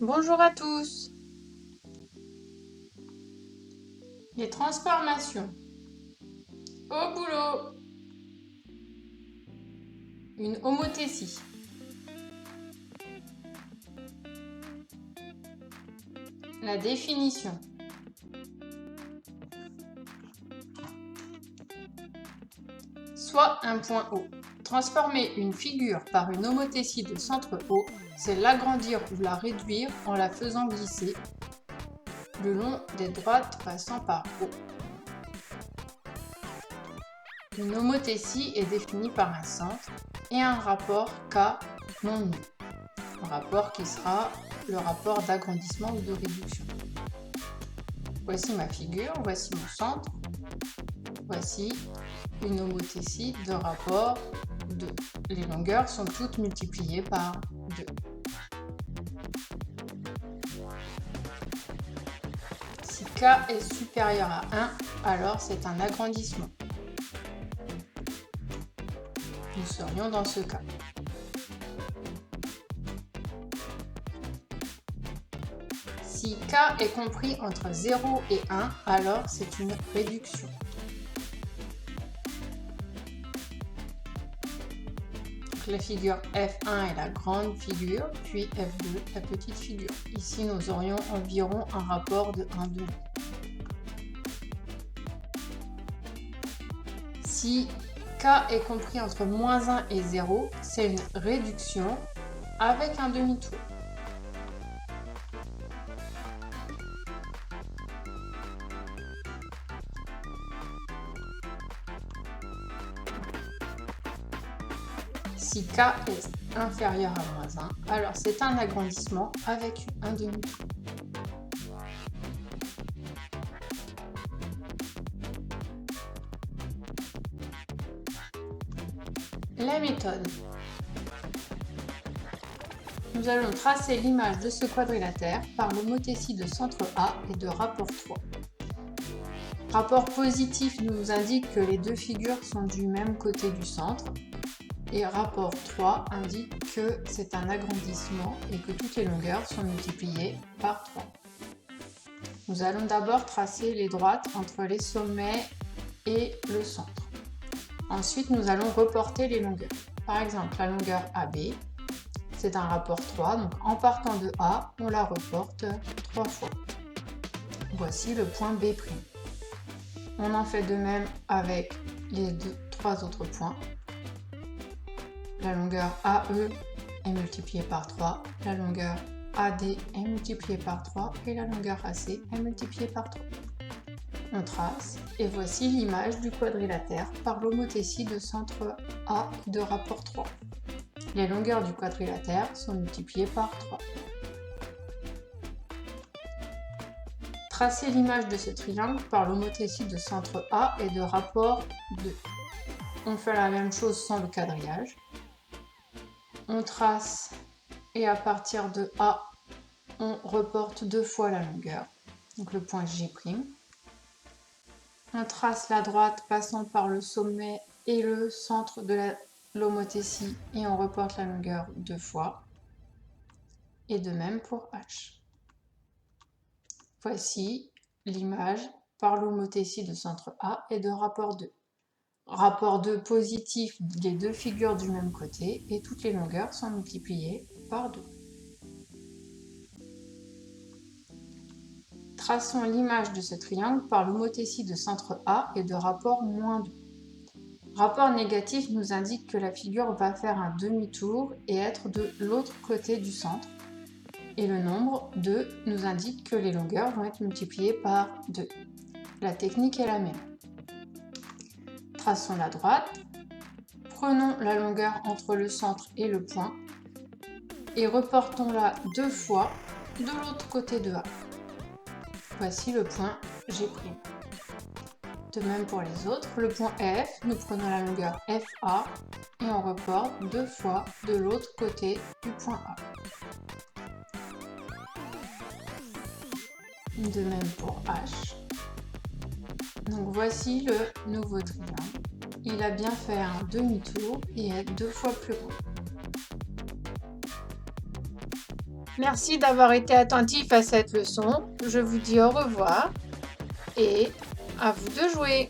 Bonjour à tous. Les transformations. Au boulot. Une homothétie. La définition. Soit un point O. Transformer une figure par une homothétie de centre O, c'est l'agrandir ou la réduire en la faisant glisser le long des droites passant par O. Une homothétie est définie par un centre et un rapport K non nul. Un rapport qui sera le rapport d'agrandissement ou de réduction. Voici ma figure, voici mon centre, voici une homothétie de rapport 2. Les longueurs sont toutes multipliées par 2. Si K est supérieur à 1, alors c'est un agrandissement. Nous serions dans ce cas. Si K est compris entre 0 et 1, alors c'est une réduction. Donc la figure F1 est la grande figure, puis F2 la petite figure. Ici, nous aurions environ un rapport de 1,2. Si K est compris entre moins 1 et 0, c'est une réduction avec un demi-tour. Si K est inférieur à moins 1, alors c'est un agrandissement avec un demi-tour. La méthode. Nous allons tracer l'image de ce quadrilatère par l'homothétie de centre A et de rapport 3. Rapport positif nous indique que les deux figures sont du même côté du centre. Et rapport 3 indique que c'est un agrandissement et que toutes les longueurs sont multipliées par 3. Nous allons d'abord tracer les droites entre les sommets et le centre. Ensuite, nous allons reporter les longueurs. Par exemple, la longueur AB, c'est un rapport 3, donc en partant de A, on la reporte 3 fois. Voici le point B'. On en fait de même avec les 3 autres points. La longueur AE est multipliée par 3, la longueur AD est multipliée par 3 et la longueur AC est multipliée par 3. On trace et voici l'image du quadrilatère par l'homothétie de centre A de rapport 3. Les longueurs du quadrilatère sont multipliées par 3. Tracer l'image de ce triangle par l'homothétie de centre A et de rapport 2. On fait la même chose sans le quadrillage. On trace et à partir de A, on reporte 2 fois la longueur, donc le point G'. On trace la droite passant par le sommet et le centre de l'homothétie et on reporte la longueur 2 fois. Et de même pour H. Voici l'image par l'homothétie de centre A et de rapport 2. Rapport 2 positif, les deux figures du même côté et toutes les longueurs sont multipliées par 2. Traçons l'image de ce triangle par l'homothétie de centre A et de rapport -2. Rapport négatif nous indique que la figure va faire un demi-tour et être de l'autre côté du centre. Et le nombre 2 nous indique que les longueurs vont être multipliées par 2. La technique est la même. Traçons la droite, prenons la longueur entre le centre et le point et reportons-la 2 fois de l'autre côté de A. Voici le point G'. De même pour les autres, le point F, nous prenons la longueur FA et on reporte 2 fois de l'autre côté du point A. De même pour H. Donc voici le nouveau triangle. Il a bien fait un demi-tour et est 2 fois plus grand. Merci d'avoir été attentif à cette leçon. Je vous dis au revoir et à vous de jouer.